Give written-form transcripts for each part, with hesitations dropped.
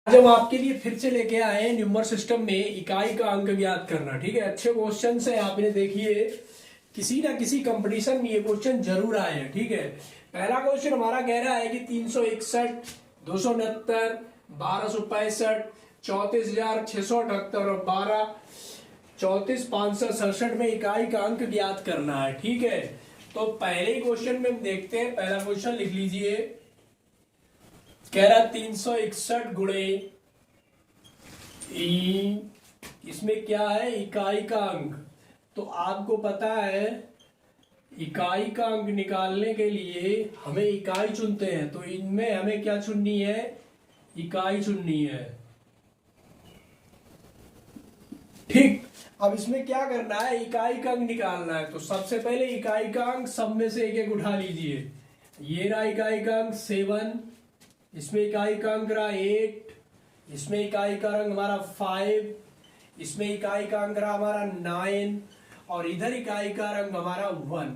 आज हम आपके लिए फिर से लेके आए हैं न्यूमर सिस्टम में इकाई का अंक ज्ञात करना। ठीक है, अच्छे क्वेश्चन है। आपने देखिए किसी ना किसी कंपटीशन में ये क्वेश्चन जरूर आए हैं। ठीक है, पहला क्वेश्चन हमारा कह रहा है कि 361, 269, 1265, 34,678 और 34,567 में इकाई का अंक ज्ञात करना है। ठीक है, तो पहले ही क्वेश्चन में हम देखते हैं। पहला क्वेश्चन लिख लीजिए। कह रहा 361 गुणे इसमें क्या है, इकाई का अंक। तो आपको पता है इकाई का अंक निकालने के लिए हमें इकाई चुनते हैं। तो इनमें हमें क्या चुननी है, इकाई चुननी है। ठीक, अब इसमें क्या करना है, इकाई का अंक निकालना है। तो सबसे पहले इकाई का अंक सब में से एक एक उठा लीजिए। ये रहा इकाई का अंक 7, इसमें इकाई का अंक रहा 8, इसमें इकाई का अंक हमारा 5, इसमें इकाई का अंक रहा हमारा 9 और इधर इकाई का अंक हमारा 1।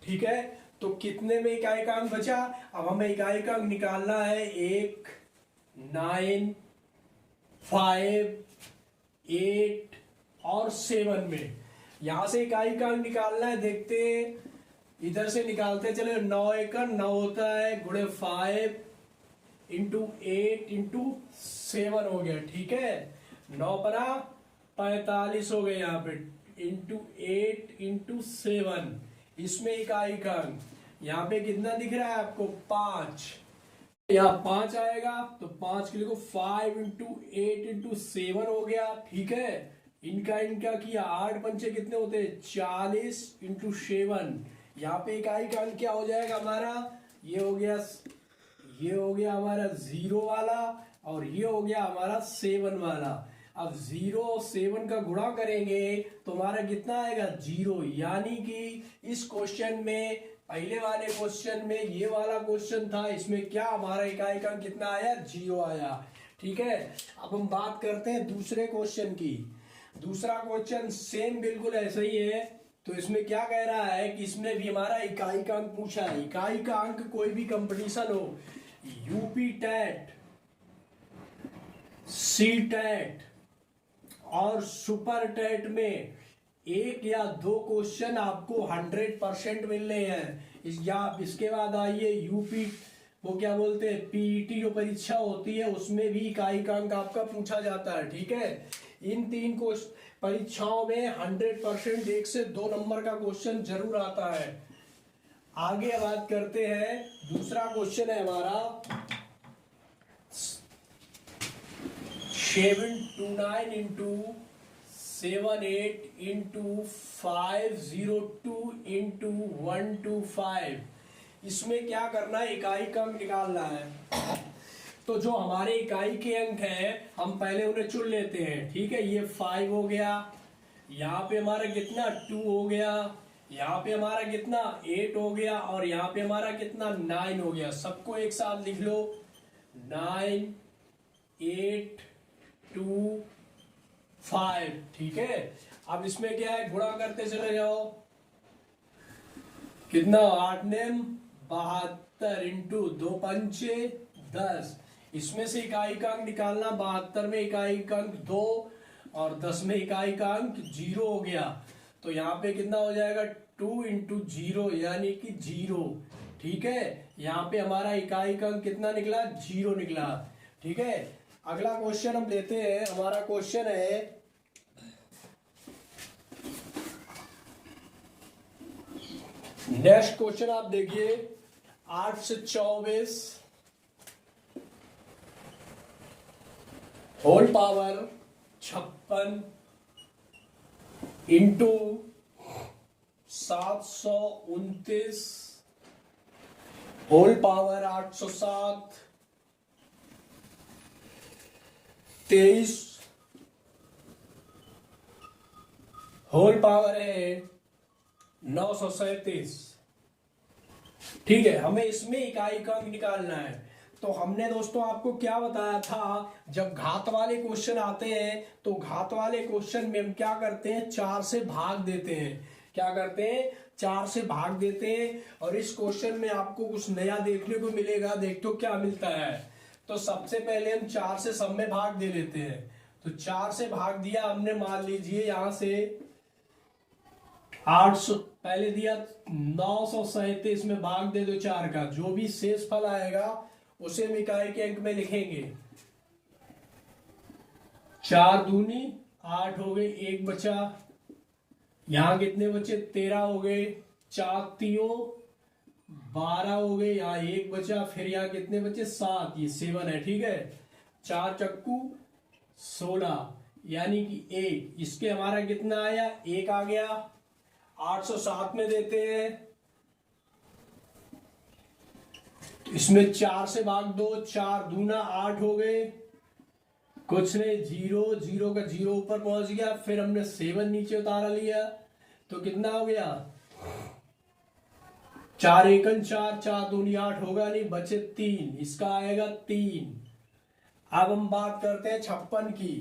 ठीक है, तो कितने में इकाई का अंक बचा। अब हमें इकाई का अंक निकालना है 1, 9, 5, 8 और 7 में। यहां से इकाई का अंक निकालना है। देखते हैं, इधर से निकालते चले। 9 एक 9 होता है, गुणे 5 इंटू 8 इंटू 7 हो गया। ठीक है, 9 परा 45 हो गया यहाँ पे, इंटू 8 इंटू 7। इसमें इकाई का अंक यहाँ पे कितना दिख रहा है आपको, 5। यहाँ 5 आएगा तो 5 के लिए 5 इंटू 8 इंटू 7 हो गया। ठीक है, इनका इनका किया 8 पंचे कितने होते हैं, 40 इंटू 7। यहाँ पे इकाई का अंक क्या हो जाएगा हमारा, ये हो गया हमारा 0 वाला और ये हो गया हमारा 7 वाला। अब 0 और 7 का गुणा करेंगे तो हमारा कितना आएगा, 0। यानी कि इस क्वेश्चन में, पहले वाले क्वेश्चन में ये वाला क्वेश्चन था, इसमें क्या हमारा इकाई का कितना आया, 0 आया। ठीक है, अब हम बात करते हैं दूसरे क्वेश्चन की। दूसरा क्वेश्चन सेम बिल्कुल ऐसा ही है। तो इसमें क्या कह रहा है कि इसमें भी हमारा इकाई का अंक पूछा है। इकाई का अंक कोई भी कंपटीशन हो, यूपी टेट, सी टेट और सुपर टेट में एक या दो क्वेश्चन आपको 100% मिलने हैं। इसके बाद आइए यूपी, वो क्या बोलते हैं, पीईटी जो परीक्षा होती है उसमें भी इकाई का अंक आपका पूछा जाता है। ठीक है, इन तीन परीक्षाओं में 100% 1 से 2 नंबर का क्वेश्चन जरूर आता है। आगे बात करते हैं, दूसरा क्वेश्चन है हमारा 729 इंटू 78 इंटू 502 इंटू 125। इसमें क्या करना है, इकाई का अंक निकालना है। तो जो हमारे इकाई के अंक हैं हम पहले उन्हें चुन लेते हैं। ठीक है, ये 5 हो गया, यहाँ पे हमारा कितना 2 हो गया, यहाँ पे हमारा कितना 8 हो गया और यहाँ पे हमारा कितना 9 हो गया। सबको एक साथ लिख लो, 9, 8, 2, 5। ठीक है, अब इसमें क्या है, गुणा करते चले जाओ। कितना, 8 नेम 72 इंटू 2 पंचे 10। इसमें से इकाई का अंक निकालना, 72 में इकाई का अंक 2 और 10 में इकाई का अंक 0 हो गया। तो यहाँ पे कितना हो जाएगा, 2 इंटू 0 यानी कि 0। ठीक है, यहाँ पे हमारा इकाई का अंक कितना निकला, 0 निकला। ठीक है, अगला क्वेश्चन हम लेते हैं। हमारा क्वेश्चन है नेक्स्ट क्वेश्चन, आप देखिए 8 से 24 whole power 56 into 729 whole power 807 23 whole power है 937। ठीक है, हमें इसमें इकाई का अंक निकालना है। तो हमने दोस्तों आपको क्या बताया था, जब घात वाले क्वेश्चन आते हैं तो घात वाले क्वेश्चन में हम क्या करते हैं, 4 से भाग देते हैं। क्या करते हैं, 4 से भाग देते हैं। और इस क्वेश्चन में आपको कुछ नया देखने को मिलेगा। देखो क्या मिलता है। तो सबसे पहले हम 4 से सब में भाग दे लेते हैं। तो 4 से भाग दिया हमने, मान लीजिए यहां से 800 पहले दिया, 937 में भाग दे दो 4 का, जो भी शेष फल आएगा उसे हम इकाई के अंक में लिखेंगे। 4 दूनी 8 हो गए, 1 बचा, यहां कितने बचे 13 हो गए, 4 तियो 12 हो गए, यहाँ 1 बचा, फिर यहाँ कितने बचे 7, ये 7 है, ठीक है। 4 चक्कू 16 यानी कि 1, इसके हमारा कितना आया 1 आ गया। 807 में देते हैं, तो इसमें 4 से भाग दो, 4 दूना 8 हो गए, कुछ नहीं, 0 0 का 0 ऊपर पहुंच गया, फिर हमने 7 नीचे उतारा लिया, तो कितना हो गया 4 एकन 4, 4 दूनी 8 होगा नहीं, बचे 3, इसका आएगा 3। अब हम बात करते हैं 56 की,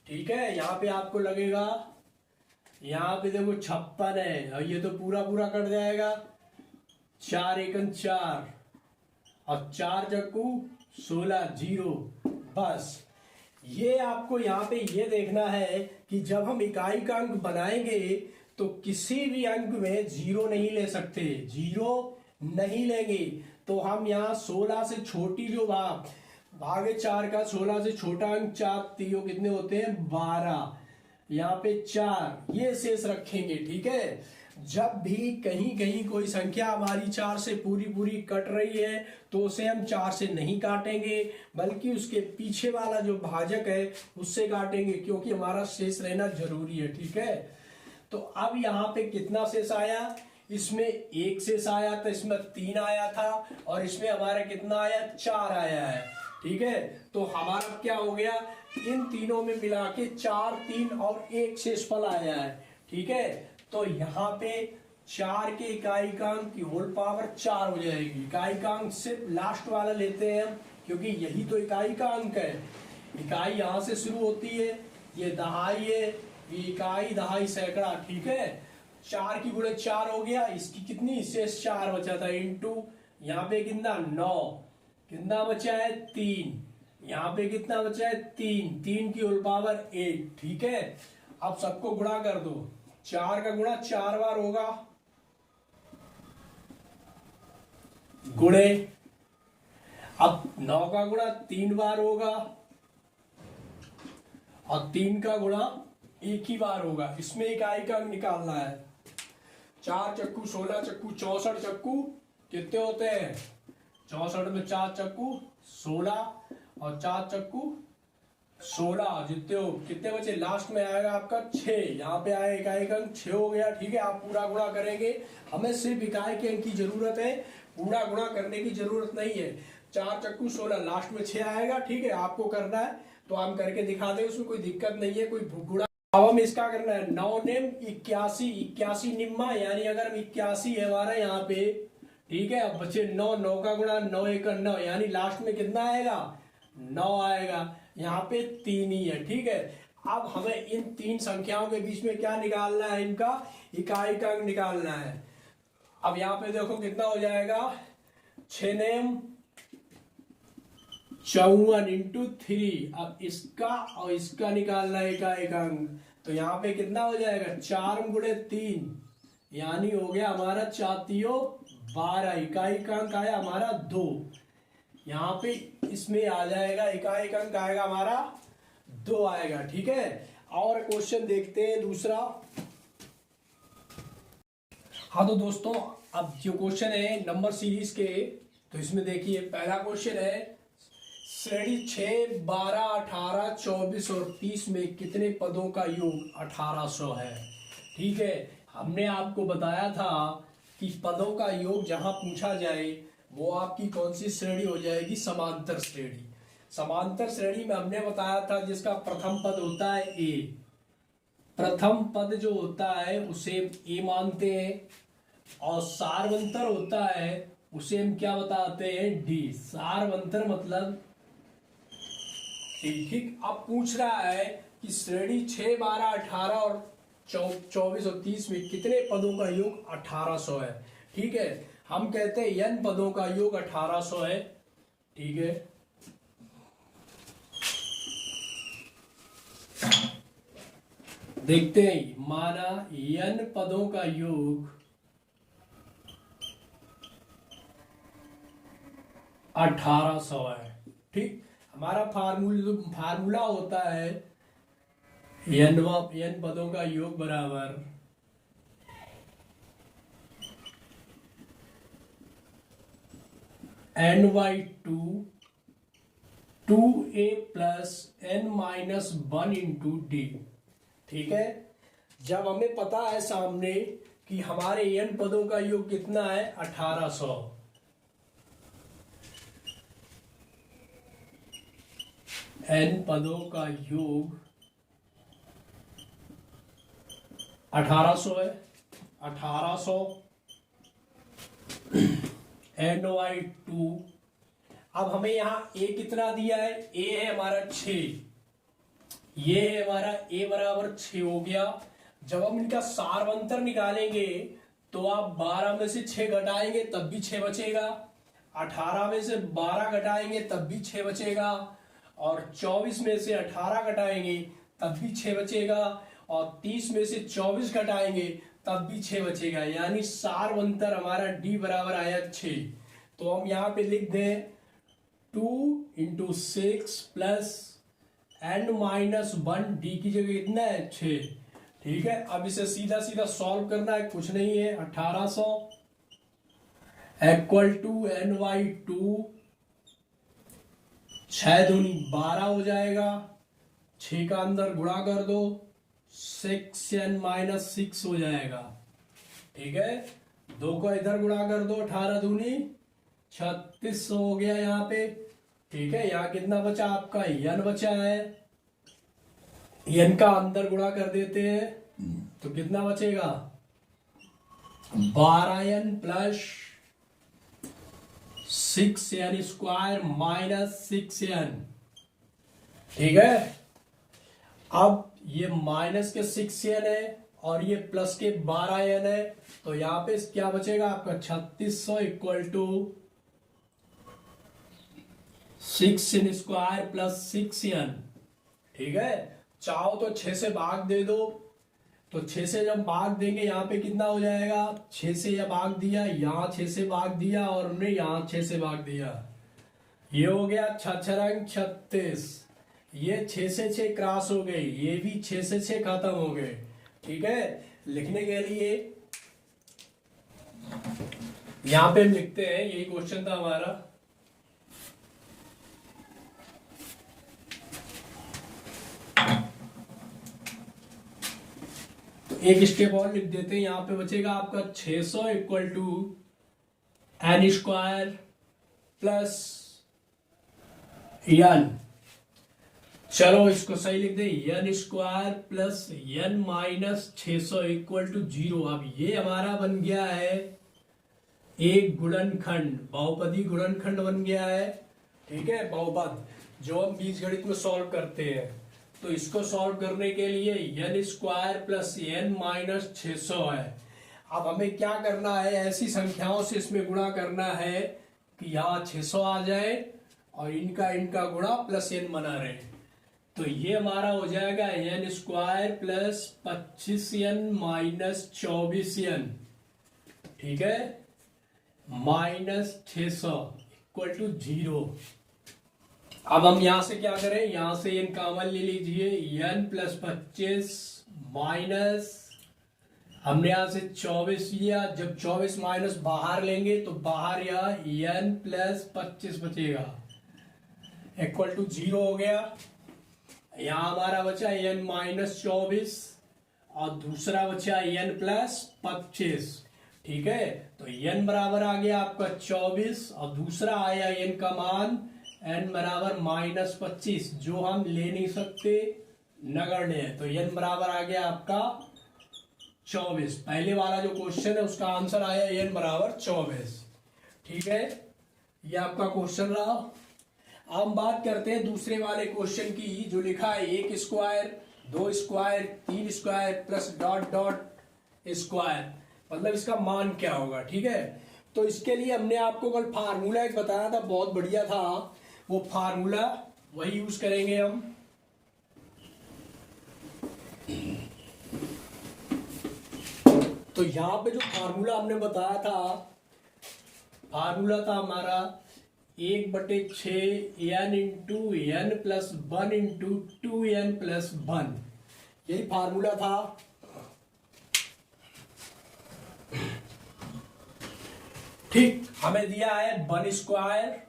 ठीक है। यहाँ पे आपको लगेगा, यहाँ पे देखो 56 है और ये तो पूरा पूरा कट जाएगा, 4 एकन 4 और 4 चक्कू 16, 0, बस। ये आपको यहाँ पे ये देखना है कि जब हम इकाई का अंक बनाएंगे तो किसी भी अंक में 0 नहीं ले सकते, 0 नहीं लेंगे। तो हम यहाँ 16 से छोटी जो भागे 4 का 16 से छोटा अंक 4 तीनों कितने होते हैं 12, यहाँ पे 4, ये शेष रखेंगे, ठीक है। जब भी कहीं कहीं कोई संख्या हमारी 4 से पूरी पूरी कट रही है तो उसे हम 4 से नहीं काटेंगे, बल्कि उसके पीछे वाला जो भाजक है उससे काटेंगे, क्योंकि हमारा शेष रहना जरूरी है, ठीक है। तो अब यहाँ पे कितना शेष आया, इसमें 1 शेष आया था, इसमें 3 आया था और इसमें हमारा कितना आया 4 आया है, ठीक है। तो हमारा क्या हो गया, इन तीनों में मिला के 4, 3 और 1 शेषफल आया है, ठीक है। तो यहाँ पे 4 के इकाई का अंक की होल पावर 4 हो जाएगी। इकाई का अंक सिर्फ लास्ट वाला लेते हैं हम, क्योंकि यही तो इकाई का अंक है। इकाई यहाँ से शुरू होती है, ये दहाई है, ये इकाई दहाई सैकड़ा, ठीक है। 4 की गुणे 4 हो गया, इसकी कितनी शेष 4 बचा था, इंटू यहाँ पे कितना 9, कितना बचा है 3, यहाँ पे कितना बचा है 3, 3 की होल पावर 1, ठीक है। अब सबको गुणा कर दो, 4 का गुणा 4 बार होगा, गुणे, अब 9 का गुणा 3 बार होगा और 3 का गुणा 1 ही बार होगा। इसमें इकाई का अंक निकालना है। 4 चक्कू 16 चक्कू 64 चक्कू कितने होते हैं, 64 में 4 चक्कू 16 और 4 चक्कू 16, जितने हो कितने बचे, लास्ट में आएगा आपका 6, यहाँ पे आएगा इकाई का अंक 6 हो गया, ठीक है। आप पूरा गुणा करेंगे, हमें सिर्फ इकाई के अंक की जरूरत है, पूरा गुणा करने की जरूरत नहीं है। 4 चक्कू 16, लास्ट में 6 आएगा, ठीक है। आपको करना है तो हम करके दिखा दें, उसमें कोई दिक्कत नहीं है, कोई गुणा। अब हम इसका करना है 9 नेम 81, 81 निम्मा, यानी अगर हम 81 है हमारा यहाँ पे, ठीक है। अब बचे 9, 9 का गुणा 9 1 9, यानी लास्ट में कितना आएगा 9 आएगा, यहाँ पे 3 ही है, ठीक है। अब हमें इन 3 संख्याओं के बीच में क्या निकालना है, इनका इकाई का अंक निकालना है। अब यहाँ पे देखो कितना हो जाएगा, 6 नेम 54 इंटू 3, अब इसका और इसका निकालना है इकाई का अंक, तो यहाँ पे कितना हो जाएगा 4 गुणे 3, यानी हो गया हमारा 4 तियो 12, इकाई का अंक आया हमारा 2, यहाँ पे इसमें आ जाएगा इकाई का अंक आएगा हमारा 2 आएगा, ठीक है। और क्वेश्चन देखते हैं दूसरा। हाँ तो दोस्तों, अब जो क्वेश्चन है नंबर सीरीज के, तो इसमें देखिए पहला क्वेश्चन है, श्रेणी 6, 12, 18, 24 और 30 में कितने पदों का योग 1800 है, ठीक है। हमने आपको बताया था कि पदों का योग जहां पूछा जाए वो आपकी कौन सी श्रेणी हो जाएगी, समांतर श्रेणी। समांतर श्रेणी में हमने बताया था जिसका प्रथम पद होता है ए, प्रथम पद जो होता है उसे ए मानते हैं, और सार्वंतर होता है उसे हम क्या बताते हैं डी। सार्वंतर मतलब ठीक। अब पूछ रहा है कि श्रेणी 6, 12, 18 और 24 और 30 में कितने पदों का योग 1800 है, ठीक है। हम कहते हैं n पदों का योग 1800 है, ठीक है। देखते हैं, माना n पदों का योग 1800 है। ठीक, हमारा फार्मूला होता है n पदों का योग बराबर n/2 2a plus n-1 into D. ठीक है, जब हमें पता है सामने कि हमारे n पदों का योग कितना है 1800, n पदों का योग 1800 है। 1800 n/2। अब हमें यहाँ a कितना दिया है, a है हमारा 6, ये है हमारा a बराबर 6 हो गया। जब हम इनका सारवंतर निकालेंगे तो आप 12 में से 6 घटाएंगे तब भी 6 बचेगा, 18 में से 12 घटाएंगे तब भी 6 बचेगा, और 24 में से 18 घटाएंगे तब भी 6 बचेगा, और 30 में से 24 घटाएंगे तब भी 6 बचेगा। यानी सारवंतर हमारा d बराबर आया 6। तो हम यहाँ पे लिख दें 2 × 6 प्लस n-1 डी की जगह कितना है 6। ठीक है, अब इसे सीधा सीधा सॉल्व करना है, कुछ नहीं है। 1800 इक्वल टू n/2, 6 दूनी 12 हो जाएगा, 6 का अंदर गुणा कर दो, 6n-6 हो जाएगा। ठीक है, 2 को इधर गुणा कर दो, 18 दूनी 3600 हो गया यहाँ पे। ठीक है, यहाँ कितना बचा आपका n बचा है, n का अंदर गुणा कर देते हैं तो कितना बचेगा 12n plus 6n² minus 6n। ठीक है, अब ये माइनस के 6n है और ये प्लस के 12n है, तो यहाँ पे क्या बचेगा आपका 3600 equal to 6n² plus 6n। ठीक है, चाहो तो 6 से भाग दे दो, तो 6 से जब भाग देंगे यहाँ पे कितना हो जाएगा, 6 से यह भाग दिया, यहाँ 6 से भाग दिया, और हमने यहाँ 6 से भाग दिया, ये हो गया 6×6 = 36। ये 6 से 6 क्रॉस हो गई, ये भी 6 से 6 खत्म हो गए। ठीक है, लिखने के लिए यहाँ पे हम लिखते हैं, यही क्वेश्चन था हमारा। एक स्टेप और लिख देते हैं, यहाँ पे बचेगा आपका 600 equal to n² plus n। चलो इसको सही लिख दे, n² plus n-600 equal to 0। अब ये हमारा बन गया है एक गुणनखंड, बहुपदी गुणनखंड बन गया है। ठीक है, बहुपद जो हम बीजगणित में सॉल्व करते हैं। तो इसको सॉल्व करने के लिए n² प्लस n-600 है। अब हमें क्या करना है, ऐसी संख्याओं से इसमें गुणा करना है कि यहाँ 600 आ जाए और इनका गुणा प्लस n बना रहे। तो ये हमारा हो जाएगा n² plus 25n minus 24n। ठीक है, -600 इक्वल टू 0। अब हम यहां से क्या करें, यहां से n कॉमन ले लीजिए, n प्लस 25 माइनस, हमने यहां से 24 लिया, जब 24 माइनस बाहर लेंगे तो बाहर यहाँ n प्लस 25 बचेगा, इक्वल टू 0 हो गया। यहाँ हमारा बचा n-24 और दूसरा बचा n प्लस 25। ठीक है, तो n बराबर आ गया आपका 24 और दूसरा आया n का मान n बराबर -25, जो हम ले नहीं सकते, नगण्य है। तो n बराबर आ गया आपका 24। पहले वाला जो क्वेश्चन है उसका आंसर आया n बराबर 24। ठीक है, ये आपका क्वेश्चन रहा। अब हम बात करते हैं दूसरे वाले क्वेश्चन की, जो लिखा है 1² 2² 3² प्लस डॉट डॉट स्क्वायर, मतलब इसका मान क्या होगा। ठीक है, तो इसके लिए हमने आपको कल फार्मूला एक बताया था, बहुत बढ़िया था, वो फार्मूला वही यूज करेंगे हम। तो यहाँ पे जो फार्मूला हमने बताया था, फार्मूला था हमारा 1/6 n into n plus 1 into 2n plus 1, यही फार्मूला था। ठीक, हमें दिया है 1 square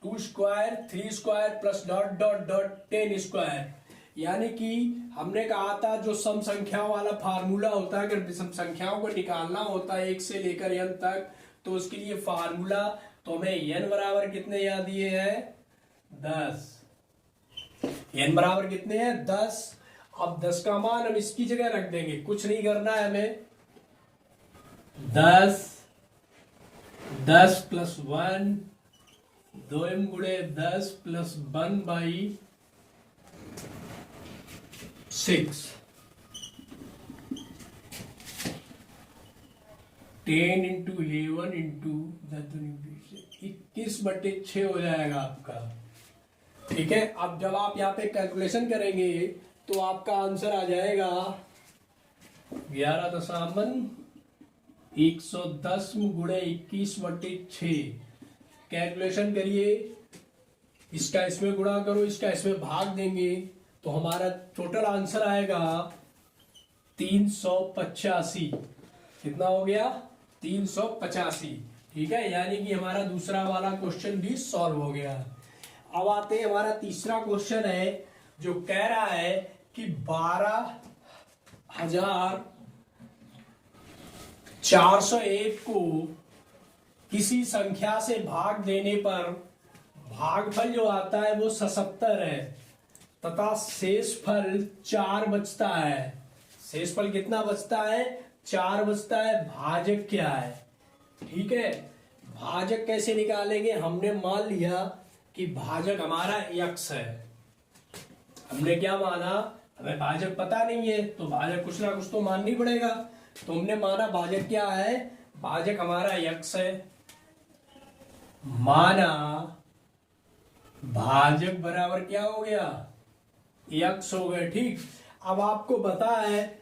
2 square 3 square plus dot dot dot 10 square, यानी कि हमने कहा था जो सम संख्याओं वाला फार्मूला होता है, अगर सम संख्याओं को निकालना होता है 1 से लेकर n तक, तो उसके लिए फार्मूला, तो हमें n बराबर कितने याद दिए हैं 10, n बराबर कितने हैं 10। अब 10 का मान हम इसकी जगह रख देंगे, कुछ नहीं करना है हमें, 10 प्लस 1 2m गुणे 10 प्लस 1/6 10 इंटू 11 इंटू 21/6 हो जाएगा आपका। ठीक है, अब जब आप यहाँ पे कैलकुलेशन करेंगे तो आपका आंसर आ जाएगा 11.110 गुणे 21/6। कैलकुलेशन करिए, इसका इसमें गुणा करो, इसका इसमें भाग देंगे, तो हमारा टोटल आंसर आएगा 385। कितना हो गया 385। ठीक है, यानी कि हमारा दूसरा वाला क्वेश्चन भी सॉल्व हो गया। अब आते हैं, हमारा तीसरा क्वेश्चन है जो कह रहा है कि 12,401 को किसी संख्या से भाग देने पर भागफल जो आता है वो 77 है तथा शेषफल 4 बचता है। शेषफल कितना बचता है 4 बचता है। भाजक क्या है? ठीक है, भाजक कैसे निकालेंगे? हमने मान लिया कि भाजक हमारा x है। हमने क्या माना, हमें भाजक पता नहीं है तो भाजक कुछ ना कुछ तो मानना ही पड़ेगा। तो हमने माना भाजक क्या है, भाजक हमारा x है। माना भाजक बराबर क्या हो गया x हो गया। ठीक, अब आपको पता है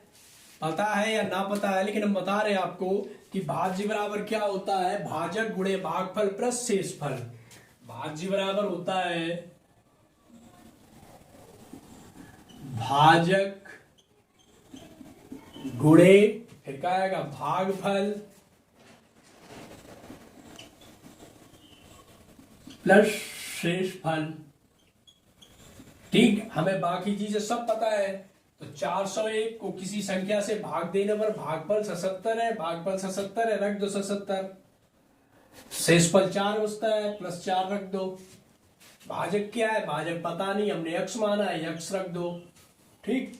या ना पता है, लेकिन हम बता रहे हैं आपको कि भाज्य बराबर क्या होता है, भाजक गुणे भागफल प्लस शेषफल। भाज्य बराबर होता है भाजक गुणे, फिर क्या आएगा भागफल प्लस शेषफल। ठीक, हमें बाकी चीजें सब पता है। तो 401 को किसी संख्या से भाग देने पर भागफल 77 है, भागफल 77 है, रख दो 77। शेषफल 4 बचता है, प्लस 4 रख दो। भाजक क्या है, भाजक पता नहीं, हमने x माना है, x रख दो। ठीक,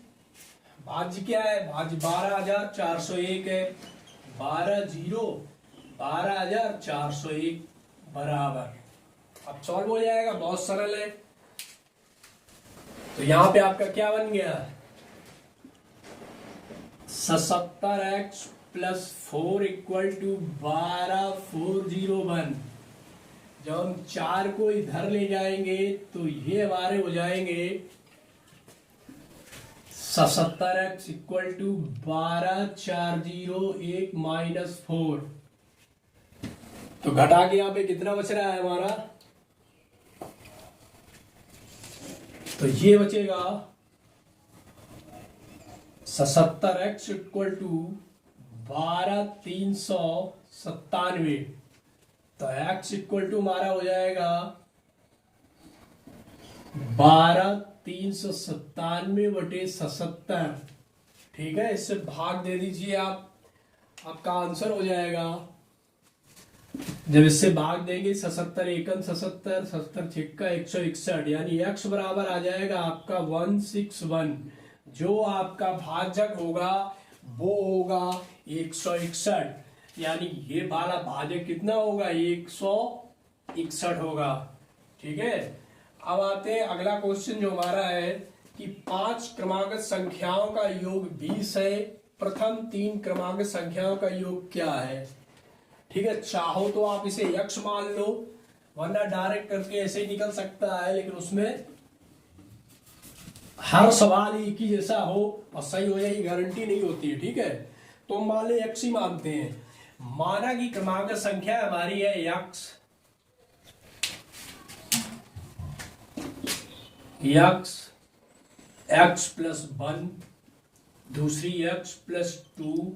भाज्य क्या है, भाज्य 12,401 है। 12,401 बराबर, अब सॉल्व हो जाएगा, बहुत सरल है। तो यहां पे आपका क्या बन गया 77x प्लस 4 इक्वल टू 12,401। जब हम 4 को इधर ले जाएंगे तो ये हमारे हो जाएंगे 77x इक्वल टू 12,401 माइनस 4। तो घटा के यहाँ पे कितना बच रहा है हमारा, तो ये बचेगा 77x इक्वल टू 12,397। तो x इक्वल टू हमारा हो जाएगा 12,397/77। ठीक है, इससे भाग दे दीजिए आप, आपका आंसर हो जाएगा। जब इससे भाग देंगे 77 एकम 77, 77 छिक्का 161, यानी x बराबर आ जाएगा आपका 161। जो आपका भाजक होगा वो होगा 161, यानी ये वाला भाजक कितना होगा 161 होगा। ठीक है, अब आते हैं अगला क्वेश्चन जो हमारा है कि 5 क्रमागत संख्याओं का योग 20 है, प्रथम 3 क्रमागत संख्याओं का योग क्या है। ठीक है, चाहो तो आप इसे x मान लो, वरना डायरेक्ट करके ऐसे ही निकल सकता है, लेकिन उसमें हर सवाल एक ही जैसा हो और सही हो जाए गारंटी नहीं होती है। ठीक है, तो मान लो x ही मानते हैं। माना कि क्रमांक संख्या हमारी है x x+1, दूसरी x+2,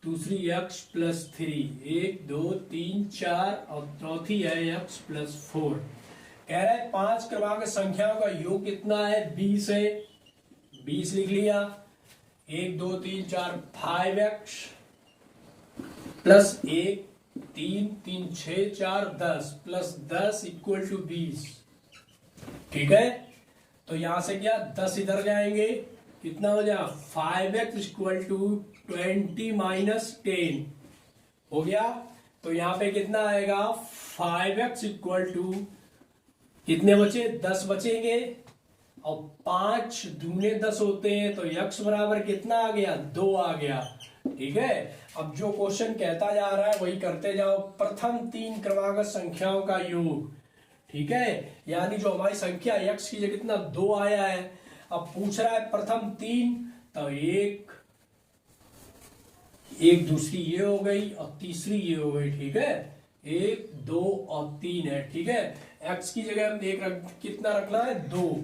दूसरी x+3, 1 2 3 4 और चौथी है x+4। कह रहा है 5 क्रमांक संख्याओं का योग कितना है? 20 है। 20 लिख लिया। 1 2 3 4 5x plus 1 3 3 6 4 10 plus 10 equal to 20। ठीक है, तो यहां से क्या 10 इधर जाएंगे, कितना हो जाएगा 5x इक्वल टू 20 माइनस 10 हो गया। तो यहां पे कितना आएगा 5x इक्वल टू कितने बचे 10 बचेंगे और 5 दूने 10 होते हैं तो x बराबर कितना आ गया 2 आ गया। ठीक है, अब जो क्वेश्चन कहता जा रहा है वही करते जाओ। प्रथम 3 क्रमांक संख्याओं का योग। ठीक है, यानी जो हमारी संख्या x की जगह कितना 2 आया है, अब पूछ रहा है प्रथम 3, तो एक दूसरी ये हो गई और तीसरी ये हो गई। ठीक है, 1 2 और 3 है। ठीक है, x की जगह हम कितना रखना है 2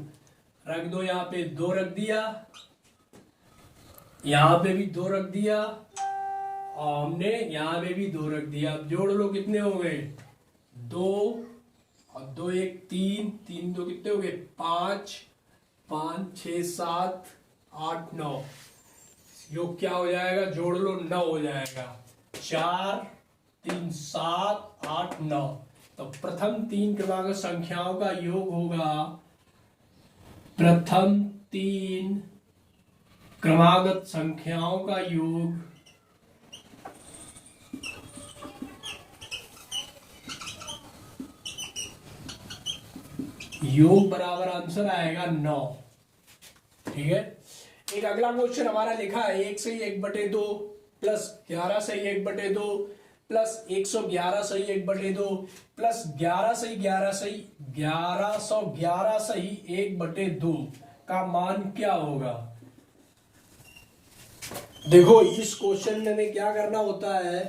रख दो, यहाँ पे 2 रख दिया, यहाँ पे भी 2 रख दिया और हमने यहाँ पे भी 2 रख दिया। अब जोड़ लो, कितने हो गए 2 और 2 1 3 3 2 कितने हो गए 5 5 6 7 8 9। योग क्या हो जाएगा, जोड़ लो 9 हो जाएगा। 4 3 7 8 9। तो प्रथम 3 क्रमांक संख्याओं का योग होगा, प्रथम 3 क्रमागत संख्याओं का योग बराबर आंसर आएगा 9। ठीक है, एक अगला क्वेश्चन हमारा लिखा है 1 से 1/2 प्लस 11 से 1/2 प्लस 111 से 1/2 प्लस 11 से 1/2 का मान क्या होगा। देखो इस क्वेश्चन में हमें क्या करना होता है,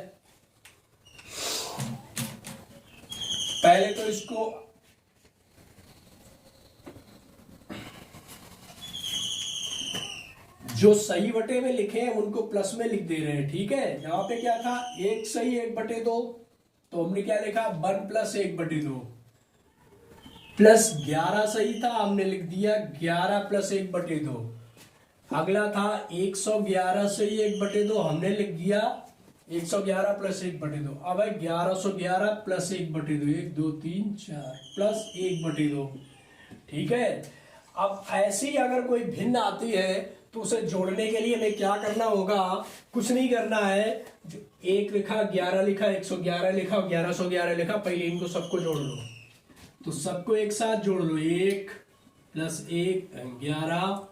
पहले तो इसको जो सही बटे में लिखे हैं उनको प्लस में लिख दे रहे हैं। ठीक है, यहां पे क्या था 1 सही 1/2, तो हमने क्या लिखा 1 + 1/2 प्लस 11 सही था, हमने लिख दिया 11 + 1/2। अगला था 111 सही 1/2, हमने लिख दिया 111 + 1/2। अब है 1111 + 1/2, 1 2 3 4 प्लस 1/2। ठीक है, अब ऐसी अगर कोई भिन्न आती है तो उसे जोड़ने के लिए हमें क्या करना होगा, कुछ नहीं करना है। जो 1 लिखा 11 लिखा 111 लिखा 1111 लिखा, पहले इनको सबको जोड़ लो। तो सबको एक साथ जोड़ लो, 1 + 1 11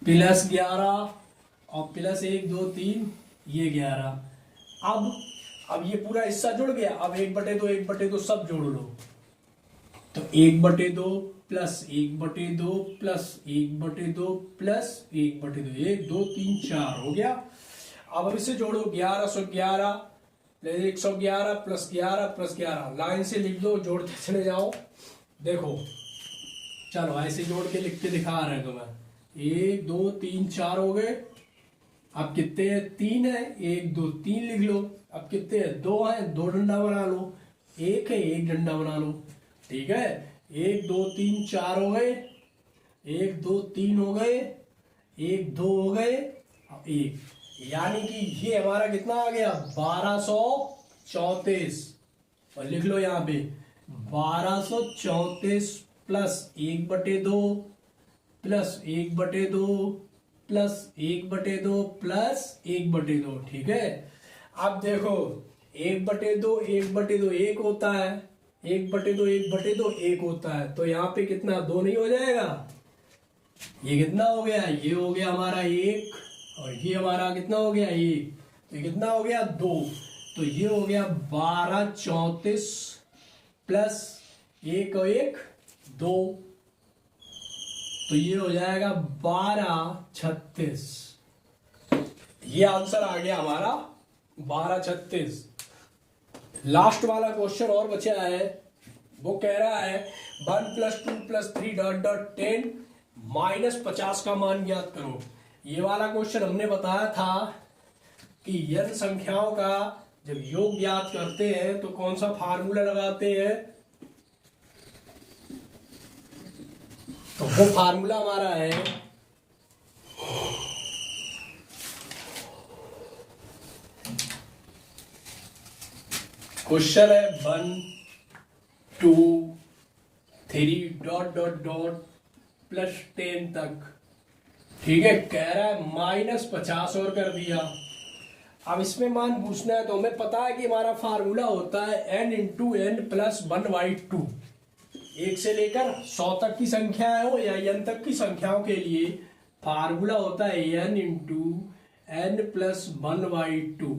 प्लस 11 और प्लस 1 2 3 ये 11। अब ये पूरा हिस्सा जुड़ गया। अब 1/2 1/2 सब जोड़ लो, तो 1/2 प्लस 1/2 प्लस 1/2 प्लस 1/2, 1 2 3 4 हो गया। अब इसे जोड़ो 1111 111 प्लस 11 प्लस 11, लाइन से लिख दो, जोड़ते चले जाओ। देखो चलो ऐसे जोड़ के लिख के दिखा रहे हैं तुम्हें, 1 2 3 4 हो गए। अब कितने हैं 3 है, 1 2 3 लिख लो। अब कितने हैं 2 है, 2 डंडा बना लो, 1 है 1 डंडा बना लो। ठीक है, 1 2 3 4 हो गए, 1 2 3 हो गए, 1 2 हो गए, 1, यानी कि ये हमारा कितना आ गया 1234। और लिख लो यहाँ पे 1234 प्लस 1/2 प्लस 1/2 प्लस 1/2 प्लस 1/2। ठीक है, अब देखो 1/2 1/2 1 होता है, 1/2 1/2 1 होता है, तो यहाँ पे कितना 2 नहीं हो जाएगा। ये कितना हो गया, ये हो गया हमारा 1 और ये हमारा कितना हो गया 1, तो ये कितना हो गया 2। तो ये हो गया 1234 प्लस 1 और 1 2, तो ये हो जाएगा 1236। ये आंसर आ गया हमारा 1236। लास्ट वाला क्वेश्चन और बचा है, वो कह रहा है 1 + 2 + 3 डॉट डॉट 10 -50 का मान ज्ञात करो। ये वाला क्वेश्चन हमने बताया था कि n संख्याओं का जब योग ज्ञात करते हैं तो कौन सा फार्मूला लगाते हैं, तो वो फार्मूला हमारा है क्वेश्चन है 1 2 3 डॉट डॉट डॉट +10 तक। ठीक है, कह रहा है -50 और कर दिया। अब इसमें मान पूछना है तो हमें पता है कि हमारा फार्मूला होता है n × n + 1/2। 1 से लेकर 100 तक की संख्या हो या n तक की संख्याओं के लिए फार्मूला होता है n × n + 1/2।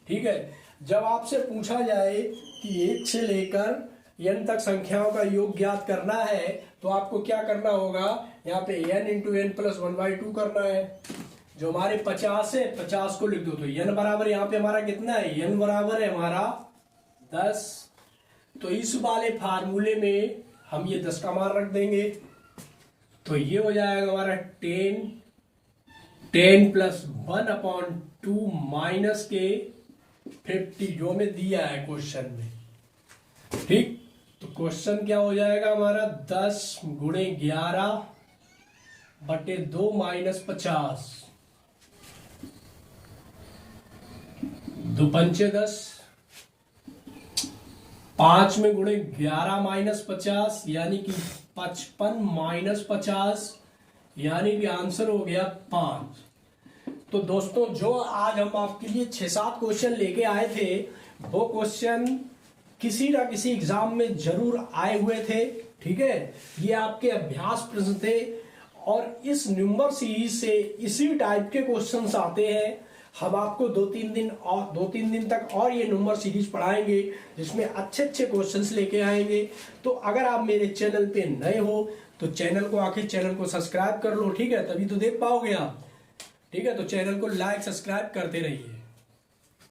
ठीक है, जब आपसे पूछा जाए कि 1 से लेकर n तक संख्याओं का योग ज्ञात करना है तो आपको क्या करना होगा, यहाँ पे n × n + 1/2 करना है। जो हमारे 50 है 50 को लिख दो, तो n बराबर यहाँ पे हमारा कितना है, n बराबर है हमारा 10। तो इस वाले फार्मूले में हम ये 10 का मान रख देंगे, तो ये हो जाएगा हमारा 10 + 1/2 माइनस के 50 जो हमें दिया है क्वेश्चन में। ठीक, तो क्वेश्चन क्या हो जाएगा हमारा 10 × 11/2 - 50। 2 × 5 = 10, 5 में गुणे 11 - 50 यानी कि 55 - 50, यानी कि आंसर हो गया 5। तो दोस्तों, जो आज हम आपके लिए 6-7 क्वेश्चन लेके आए थे वो क्वेश्चन किसी ना किसी एग्जाम में जरूर आए हुए थे। ठीक है, ये आपके अभ्यास प्रश्न थे और इस नंबर सीरीज से इसी टाइप के क्वेश्चंस आते हैं। हम आपको 2-3 दिन तक और ये नंबर सीरीज पढ़ाएंगे जिसमें अच्छे अच्छे क्वेश्चंस लेके आएंगे। तो अगर आप मेरे चैनल पे नए हो तो चैनल को सब्सक्राइब कर लो। ठीक है, तभी तो देख पाओगे आप। ठीक है, तो चैनल को लाइक सब्सक्राइब करते रहिए।